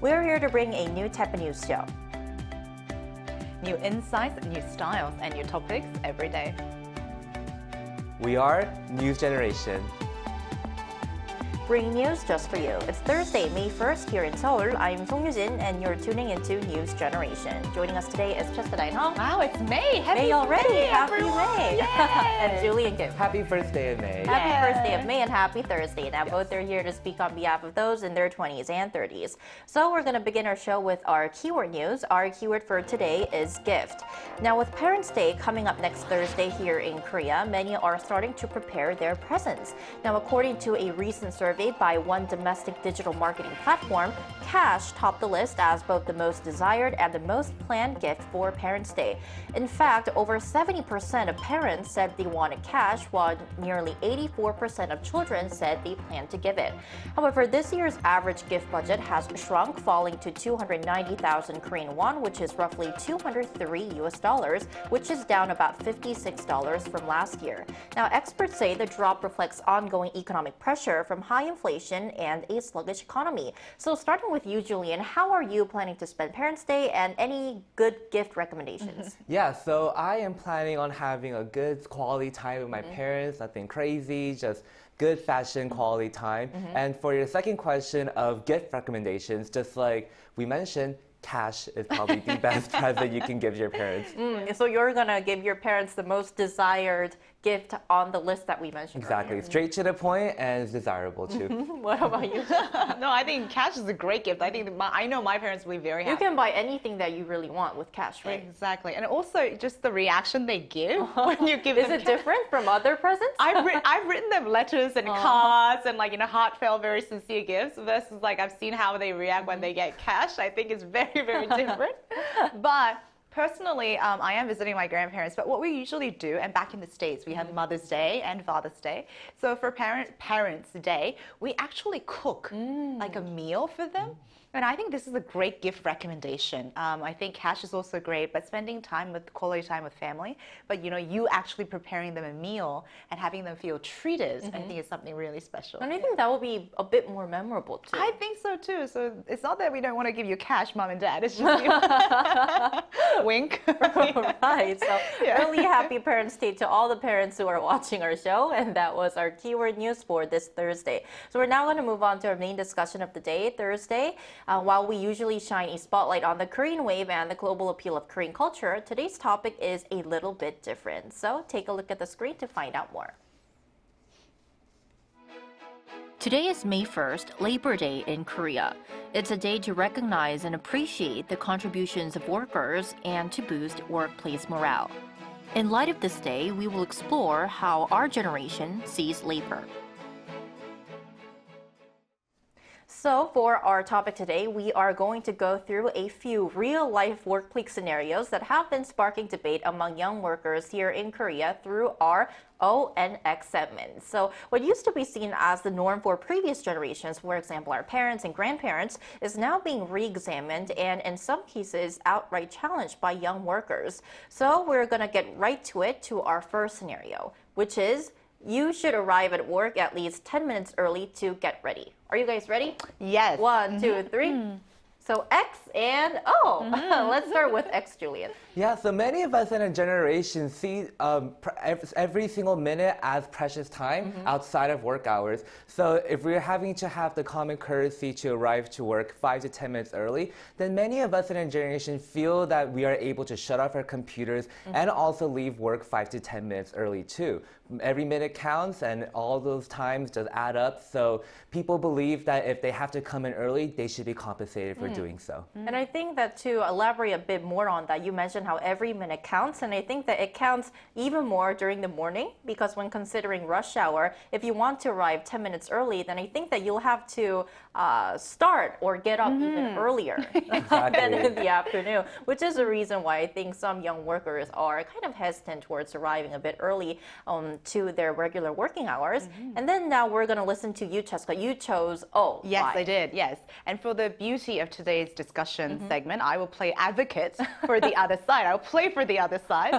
We're here to bring a new type of news show. New insights, new styles, and new topics every day. We are News Generation. Bringing news just for you. It's Thursday, May 1st here in Seoul. I'm Song Yujin, and you're tuning into News Generation. Joining us today is Chester Dainhong. Wow, it's May. Happy May already. May, Happy everyone. May. And Julian Kim. Happy first day of May. Happy first day of May and happy Thursday. Now, both are here to speak on behalf of those in their 20s and 30s. So we're going to begin our show with our keyword news. Our keyword for today is gift. Now, with Parents' Day coming up next Thursday here in Korea, many are starting to prepare their presents. Now, according to a recent survey by one domestic digital marketing platform, cash topped the list as both the most desired and the most planned gift for Parents' Day. In fact, over 70% of parents said they wanted cash, while nearly 84% of children said they planned to give it. However, this year's average gift budget has shrunk, falling to 290,000 Korean won, which is roughly $203, which is down about $56 from last year. Now, experts say the drop reflects ongoing economic pressure from high inflation and a sluggish economy. So starting with you, Julian, how are you planning to spend Parents' Day and any good gift recommendations? Yeah, so I am planning on having a good quality time with my parents, nothing crazy, just good fashion quality time. And for your second question of gift recommendations, just like we mentioned, cash is probably the best present you can give your parents. So you're gonna give your parents the most desired gift on the list that we mentioned Exactly, earlier. straight to the point and it's desirable too. What about you? No, I think cash is a great gift. I think I know my parents will be very happy. You can buy anything that you really want with cash, right? Exactly. And also just the reaction they give when you give Is them it different from other presents? I've written them letters and cards and heartfelt, very sincere gifts versus I've seen how they react when they get cash. I think it's very, very different. But personally, I am visiting my grandparents, but what we usually do, and back in the States, we have Mother's Day and Father's Day. So for Parents' Day, we actually cook a meal for them. And I think this is a great gift recommendation. I think cash is also great, but spending quality time with family, but you actually preparing them a meal and having them feel treated, I think is something really special. And I think that will be a bit more memorable too. I think so too. So it's not that we don't want to give you cash, mom and dad. It's just wink. Right. So really happy Parents' Day to all the parents who are watching our show. And that was our keyword news for this Thursday. So we're now going to move on to our main discussion of the day, Thursday. While we usually shine a spotlight on the Korean wave and the global appeal of Korean culture, today's topic is a little bit different. So take a look at the screen to find out more. Today is May 1st, Labor Day in Korea. It's a day to recognize and appreciate the contributions of workers and to boost workplace morale. In light of this day, we will explore how our generation sees labor. So for our topic today, we are going to go through a few real-life workplace scenarios that have been sparking debate among young workers here in Korea through our ONX segment. So what used to be seen as the norm for previous generations, for example, our parents and grandparents, is now being re-examined and in some cases outright challenged by young workers. So we're going to get right to it to our first scenario, which is you should arrive at work at least 10 minutes early to get ready. Are you guys ready? Yes. 1, 2, 3. So X and O. Let's start with X, Julian. Yeah, so many of us in a generation see every single minute as precious time outside of work hours. So if we're having to have the common courtesy to arrive to work 5 to 10 minutes early, then many of us in a generation feel that we are able to shut off our computers and also leave work 5 to 10 minutes early too. Every minute counts and all those times just add up. So people believe that if they have to come in early, they should be compensated for doing so. And I think that to elaborate a bit more on that, you mentioned how every minute counts, and I think that it counts even more during the morning because when considering rush hour, if you want to arrive 10 minutes early, then I think that you'll have to start or get up even earlier than in the afternoon, which is the reason why I think some young workers are kind of hesitant towards arriving a bit early to their regular working hours. And then now we're going to listen to you, Cheska. You chose O. Yes, Why? I did, yes. And for the beauty of today, today's discussion segment, I will play advocate for the other side. I'll play for the other side.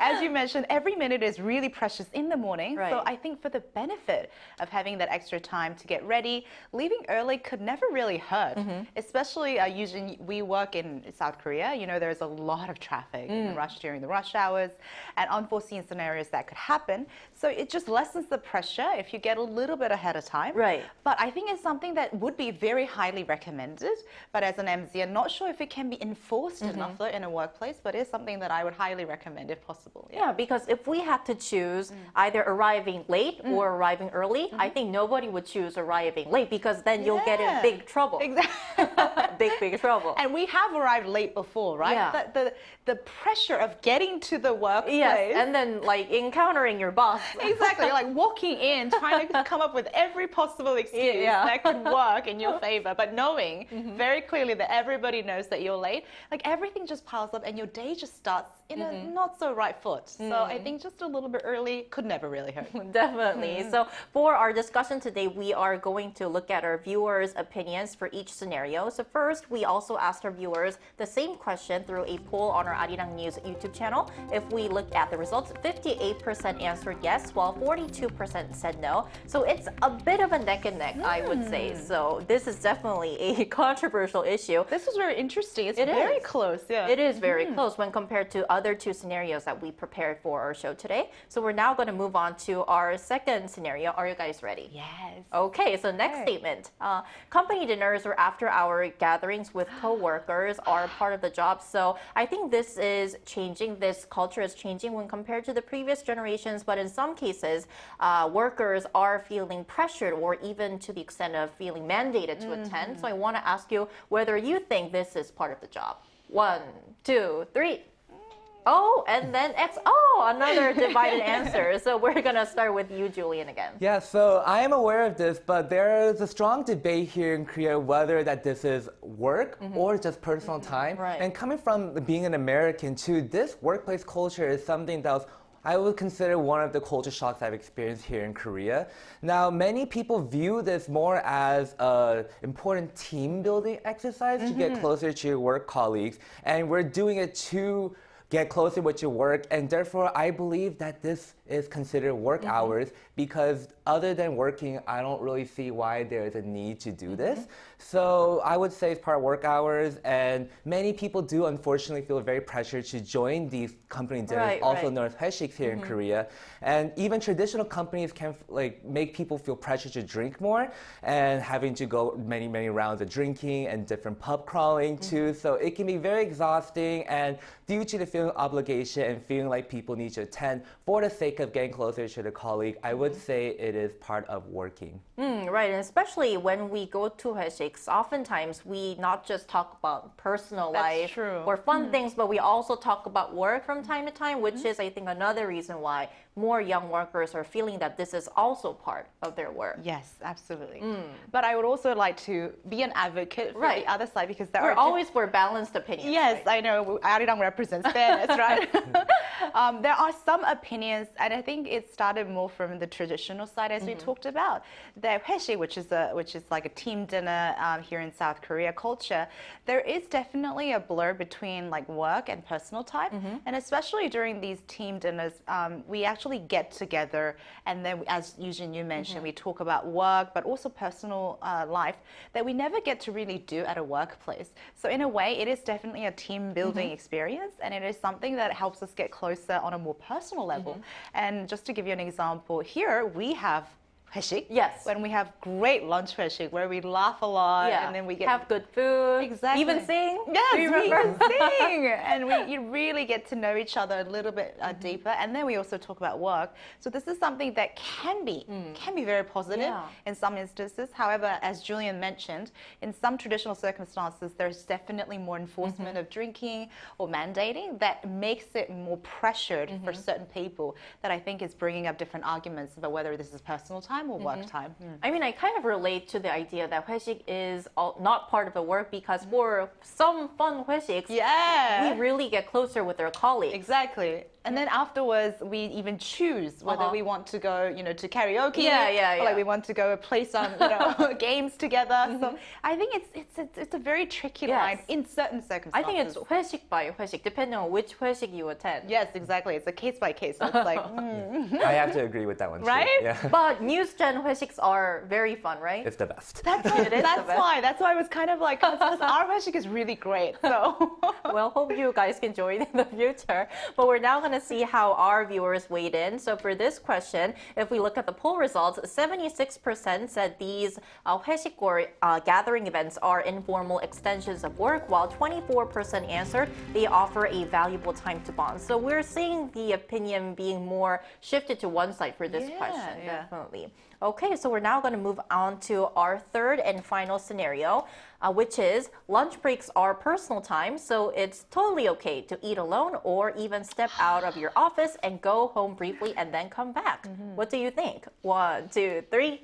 As you mentioned, every minute is really precious in the morning. Right. So I think for the benefit of having that extra time to get ready, leaving early could never really hurt. Especially usually we work in South Korea. You know, there's a lot of traffic and rush during the rush hours and unforeseen scenarios that could happen. So it just lessens the pressure if you get a little bit ahead of time. Right. But I think it's something that would be very highly recommended. But as an MZ, I'm not sure if it can be enforced enough though in a workplace, but it's something that I would highly recommend if possible. Yeah, because if we had to choose either arriving late or arriving early, I think nobody would choose arriving late because then you'll get in big trouble. Exactly. big trouble. And we have arrived late before, right? Yeah. The pressure of getting to the workplace. Yes, and then like encountering your boss. Exactly, like walking in, trying to come up with every possible excuse that could work in your favor, but knowing very clearly that everybody knows that you're late, like everything just piles up and your day just starts in a not so right foot. So I think just a little bit early could never really hurt. Definitely. So for our discussion today, we are going to look at our viewers' opinions for each scenario. So first, we also asked our viewers the same question through a poll on our Arirang뉴스 YouTube channel. If we look at the results, 58% answered yes, while 42% said no. So it's a bit of a neck and neck, I would say. So this is definitely a controversial issue. This was very interesting. It's It very is. close. Yeah. It is very close when compared to other two scenarios that we prepared for our show today. So we're now going to move on to our second scenario. Are you guys ready? Yes. Okay, so next statement. Company dinners or after-hour gatherings with co-workers are part of the job. So I think this is changing. This culture is changing when compared to the previous generations. But in some cases, workers are feeling pressured or even to the extent of feeling mandated to attend. So I want to ask you whether you think this is part of the job. 1, 2, 3. Oh, and then X. Oh, another divided answer. So we're going to start with you, Julian, again. Yeah, so I am aware of this, but there is a strong debate here in Korea whether that this is work or just personal time. Right. And coming from being an American too, this workplace culture is something that I would consider one of the culture shocks I've experienced here in Korea. Now, many people view this more as an important team building exercise to get closer to your work colleagues, and we're doing it to get closer with your work, and therefore I believe that this is considered work hours because other than working, I don't really see why there's a need to do this. So I would say it's part of work hours, and many people do unfortunately feel very pressured to join these company dinners, also known as haeshiks here in Korea. And even traditional companies can like make people feel pressured to drink more and having to go many rounds of drinking and different pub crawling too. So it can be very exhausting, and due to the feeling of obligation and feeling like people need to attend for the sake of getting closer to the colleague, I would say it is part of working. Right, and especially when we go to haeshiks, oftentimes we not just talk about personal life or fun things, but we also talk about work from time to time, which is, I think, another reason why more young workers are feeling that this is also part of their work. Yes, absolutely. But I would also like to be an advocate for the other side because there We're are always for balanced opinions. Yes, I know. Arirang represents fairness, right? There are some opinions, and I think it started more from the traditional side, as we talked about. The haeshi, which is like a team dinner here in South Korea culture, there is definitely a blur between like work and personal time, and especially during these team dinners, we actually get together, and then, as Eugene, you mentioned, we talk about work, but also personal life that we never get to really do at a workplace. So in a way, it is definitely a team building experience, and it is something that helps us get closer on a more personal level. And just to give you an example, here we have haeshik. Yes. When we have great lunch haeshik where we laugh a lot and then we have good food. Exactly. Even sing. Yes, Do you remember? we sing. And you really get to know each other a little bit deeper. And then we also talk about work. So this is something that can be very positive in some instances. However, as Julian mentioned, in some traditional circumstances, there's definitely more enforcement of drinking or mandating that makes it more pressured for certain people that I think is bringing up different arguments about whether this is personal time time or work time. I mean, I kind of relate to the idea that 회식 is not part of the work because for some fun 회식s, Yeah. we really get closer with our colleagues. Exactly. And then afterwards, we even choose whether we want to go, to karaoke. Yeah. Or like we want to go play some, games together. So I think it's a very tricky line in certain circumstances. I think it's 회식 by 회식, depending on which 회식 you attend. Yes, exactly. It's a case by case. So it's like, I have to agree with that one too. Right? Yeah. But news gen 회식s are very fun, right? It's the best. That's why I was kind of like, because our 회식 is really great. So Well, hope you guys can join in the future. But we're now going to see how our viewers weighed in. So for this question, if we look at the poll results, 76% said these 회식 or gathering events are informal extensions of work, while 24% answered they offer a valuable time to bond. So we're seeing the opinion being more shifted to one side for this question, definitely. Okay, so we're now going to move on to our third and final scenario, which is lunch breaks are personal time, so it's totally okay to eat alone or even step out of your office and go home briefly and then come back. What do you think? 1, 2, 3.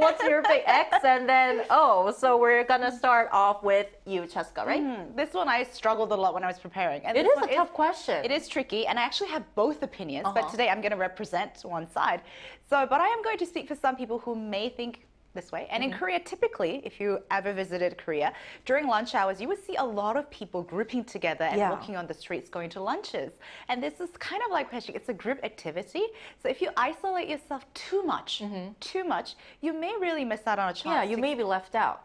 What's your big X and then O? So we're gonna start off with you, Cheska, right? this one I struggled a lot when I was preparing. And It this is one a tough question. It is tricky, and I actually have both opinions, but today I'm going to represent one side. But I am going to speak for some people who may think this way. And in Korea, typically, if you ever visited Korea, during lunch hours, you would see a lot of people grouping together and walking on the streets going to lunches. And this is kind of like it's a group activity. So if you isolate yourself too much, you may really miss out on a chance. Yeah, you may be left out.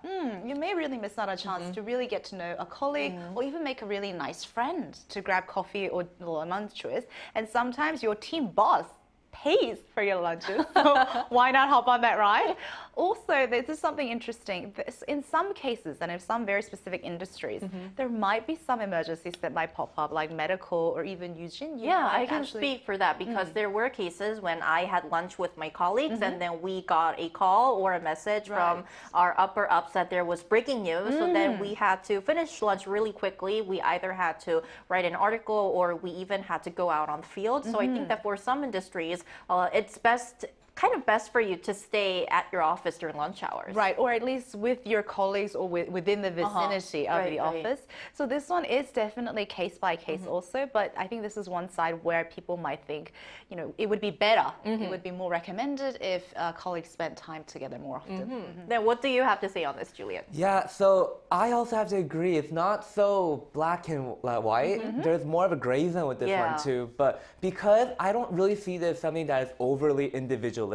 You may really miss out on a chance to really get to know a colleague or even make a really nice friend to grab coffee or lunch with. And sometimes your team boss pays for your lunches, so why not hop on that ride? Also, this is something interesting. In some cases, and in some very specific industries, there might be some emergencies that might pop up, like medical or even Eugene. Yeah, I can speak for that because there were cases when I had lunch with my colleagues and then we got a call or a message from our upper ups that there was breaking news. So then we had to finish lunch really quickly. We either had to write an article or we even had to go out on the field. So I think that for some industries, it's kind of best for you to stay at your office during lunch hours. Right, or at least with your colleagues or within the vicinity of the office. So this one is definitely case by case also, but I think this is one side where people might think, it would be better, it would be more recommended if colleagues spent time together more often. Then what do you have to say on this, Julian? Yeah, so I also have to agree. It's not so black and white. There's more of a gray zone with this one too. But because I don't really see this as something that is overly individualistic,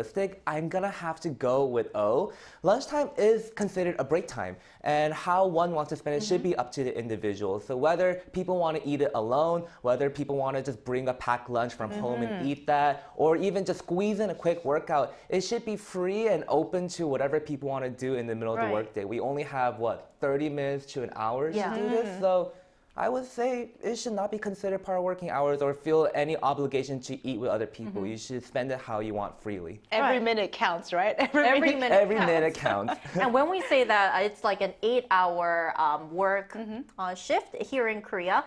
I'm gonna have to go with O. Lunchtime is considered a break time, and how one wants to spend it should be up to the individual. So whether people want to eat it alone, whether people want to just bring a packed lunch from home and eat that, or even just squeeze in a quick workout, it should be free and open to whatever people want to do in the middle of the workday. We only have 30 minutes to an hour to do this, so I would say it should not be considered part of working hours or feel any obligation to eat with other people. You should spend it how you want freely. Every minute counts, right? Every minute counts. And when we say that it's like an 8-hour work shift here in Korea,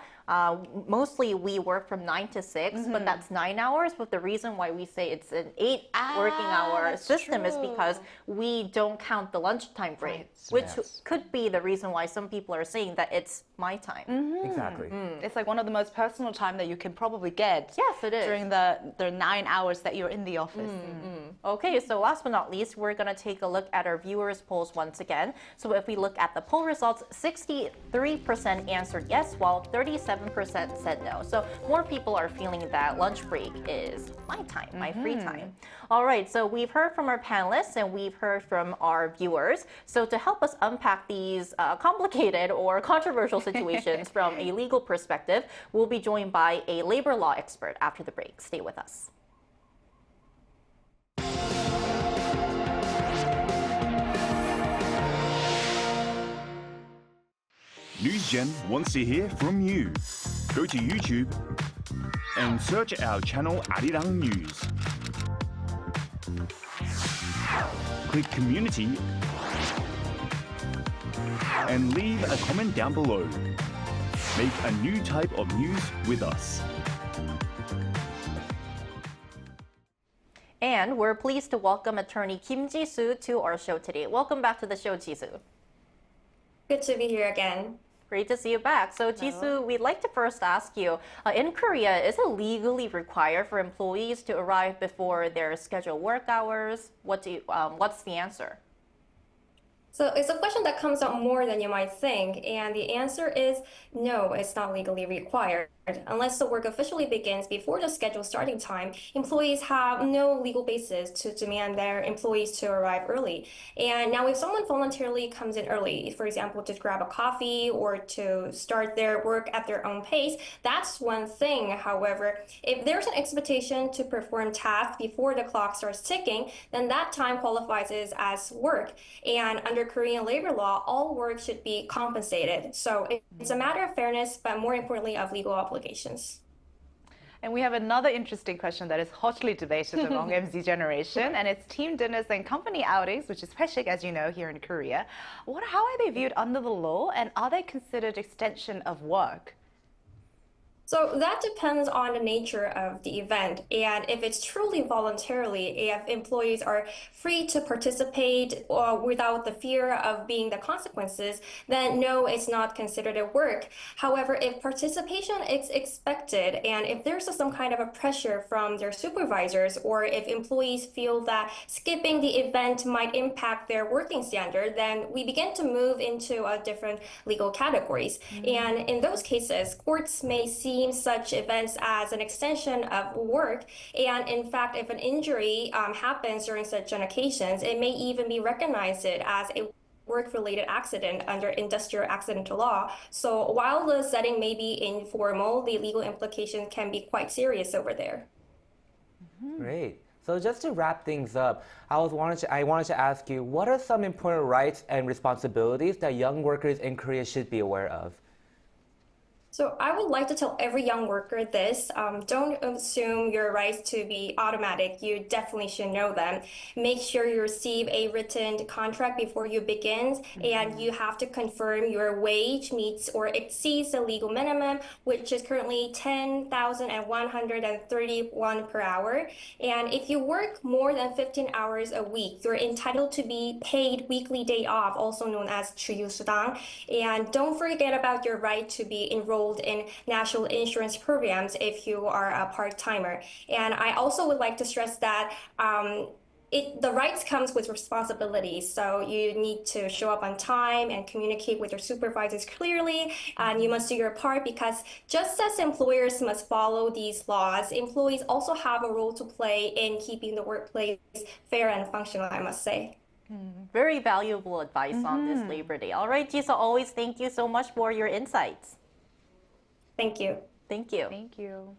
mostly we work from 9 to 6, but that's 9 hours. But the reason why we say it's an 8 working hour system is because we don't count the lunchtime break, which could be the reason why some people are saying that it's my time. Exactly. It's like one of the most personal time that you can probably get. Yes, it is. During the 9 hours that you're in the office. Okay, so last but not least, we're going to take a look at our viewers' polls once again. So if we look at the poll results, 63% answered yes, while 37% said no. So more people are feeling that lunch break is my time, my free time. All right, so we've heard from our panelists and we've heard from our viewers. So to help us unpack these complicated or controversial situations from a legal perspective, we'll be joined by a labor law expert after the break. Stay with us. NewsGen wants to hear from you. Go to YouTube and search our channel Arirang News. Click Community and leave a comment down below. Make a new type of news with us. And we're pleased to welcome attorney Kim Ji-soo to our show today. Welcome back to the show, Ji-soo. Good to be here again. Great to see you back. So, Ji-soo, we'd like to first ask you, in Korea, is it legally required for employees to arrive before their scheduled work hours? What's the answer? So it's a question that comes up more than you might think, and the answer is no, it's not legally required. Unless the work officially begins before the scheduled starting time, employees have no legal basis to demand their employees to arrive early. And now if someone voluntarily comes in early, for example, to grab a coffee or to start their work at their own pace, that's one thing. However, if there's an expectation to perform tasks before the clock starts ticking, then that time qualifies as work. And under Korean labor law, all work should be compensated. So it's a matter of fairness, but more importantly, of legal obligations. And we have another interesting question that is hotly debated among MZ generation, and it's team dinners and company outings, which is 회식, as you know, here in Korea. How are they viewed under the law, and are they considered extension of work? So that depends on the nature of the event. And if it's truly voluntarily, if employees are free to participate without the fear of being the consequences, then no, it's not considered a work. However, if participation is expected and if there's some kind of a pressure from their supervisors, or if employees feel that skipping the event might impact their working standard, then we begin to move into different legal categories. And in those cases, courts may see such events as an extension of work. And in fact, if an injury happens during such an occasions, it may even be recognized as a work-related accident under industrial accidental law. So while the setting may be informal, the legal implications can be quite serious over there. Great. So just to wrap things up, I wanted to ask you, what are some important rights and responsibilities that young workers in Korea should be aware of? So I would like to tell every young worker this, don't assume your rights to be automatic. You definitely should know them. Make sure you receive a written contract before you begin, and you have to confirm your wage meets or exceeds the legal minimum, which is currently 10,131 per hour. And if you work more than 15 hours a week, you're entitled to be paid weekly day off, also known as 주휴수당. And don't forget about your right to be enrolled in national insurance programs if you are a part-timer. And I also would like to stress that the rights comes with responsibilities. So you need to show up on time and communicate with your supervisors clearly. And you must do your part, because just as employers must follow these laws, employees also have a role to play in keeping the workplace fair and functional, I must say. Very valuable advice on this Labor Day. All right, Ji-soo, always thank you so much for your insights. Thank you. Thank you. Thank you.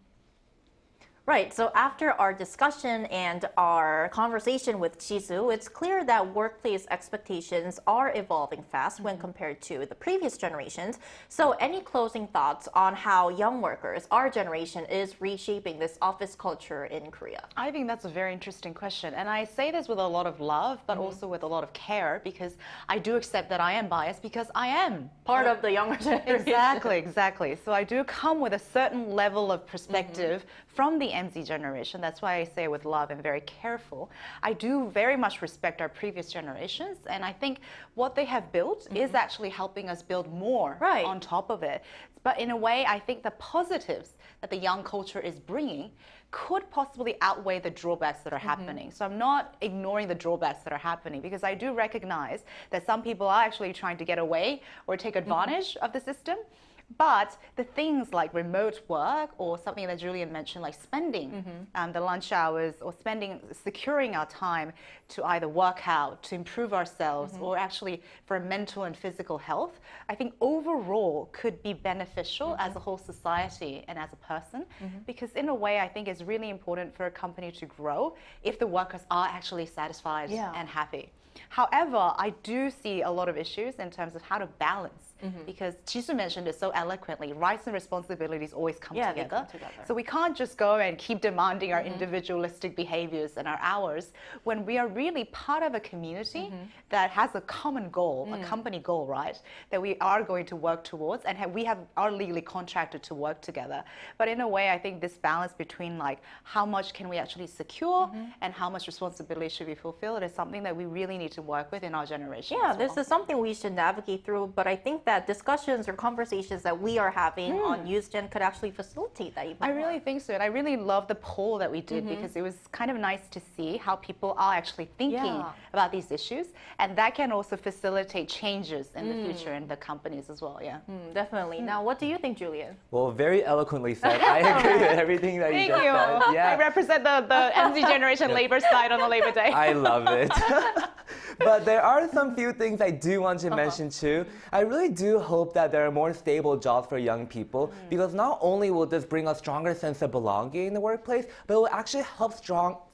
Right, so after our discussion and our conversation with Ji-soo, it's clear that workplace expectations are evolving fast when compared to the previous generations. So any closing thoughts on how young workers, our generation, is reshaping this office culture in Korea? I think that's a very interesting question. And I say this with a lot of love, but also with a lot of care, because I do accept that I am biased, because I am Part of the younger generation. Exactly. So I do come with a certain level of perspective from the MZ generation. That's why I say with love and very careful. I do very much respect our previous generations, and I think what they have built is actually helping us build more on top of it. But in a way, I think the positives that the young culture is bringing could possibly outweigh the drawbacks that are happening. So I'm not ignoring the drawbacks that are happening, because I do recognize that some people are actually trying to get away or take advantage of the system. But the things like remote work, or something that Julian mentioned, like spending the lunch hours, or securing our time to either work out, to improve ourselves, or actually for mental and physical health, I think overall could be beneficial as a whole society and as a person. Because in a way, I think it's really important for a company to grow if the workers are actually satisfied and happy. However, I do see a lot of issues in terms of how to balance because Jisoo mentioned it so eloquently, rights and responsibilities always come Yeah, they together. come together. So we can't just go and keep demanding our individualistic behaviors and our hours when we are really part of a community that has a common goal, a company goal, right? That we are going to work towards, and we are legally contracted to work together. But in a way, I think this balance between like how much can we actually secure and how much responsibility should be fulfilled is something that we really need to work with in our generation. Yeah, as well. this is something we should navigate through, but I think that discussions or conversations that we are having on NewsGen could actually facilitate that even I more. really think so. And I really love the poll that we did because it was kind of nice to see how people are actually thinking about these issues. And that can also facilitate changes in the future in the companies as well. Yeah. Definitely. Now, what do you think, Julian? Well, very eloquently said. I agree with everything that you Thank just you. said. Yeah. I represent the MZ generation labor side on the Labor Day. I love it. But there are some few things I do want to mention too. I really do hope that there are more stable jobs for young people because not only will this bring a stronger sense of belonging in the workplace, but it will actually help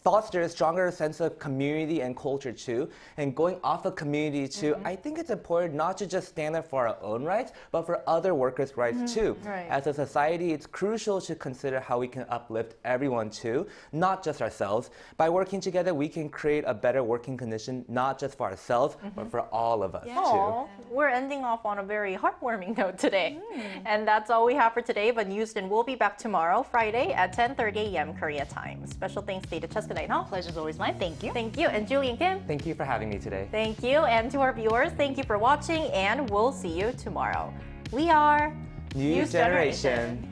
foster a stronger sense of community and culture too. And going off of community too, I think it's important not to just stand up for our own rights, but for other workers' rights too. Right. As a society, it's crucial to consider how we can uplift everyone too, not just ourselves. By working together, we can create a better working condition, not just for ourselves, but for all of us Oh, too. we're ending off on a very heartwarming note today. And that's all we have for today, but NewsGen will be back tomorrow, Friday at 10:30 a.m. Korea time. Special thanks to Cheska Dainho. Pleasure's always mine. Thank you. Thank you. And Julian Kim. Thank you for having me today. Thank you. And to our viewers, thank you for watching, and we'll see you tomorrow. We are News Generation.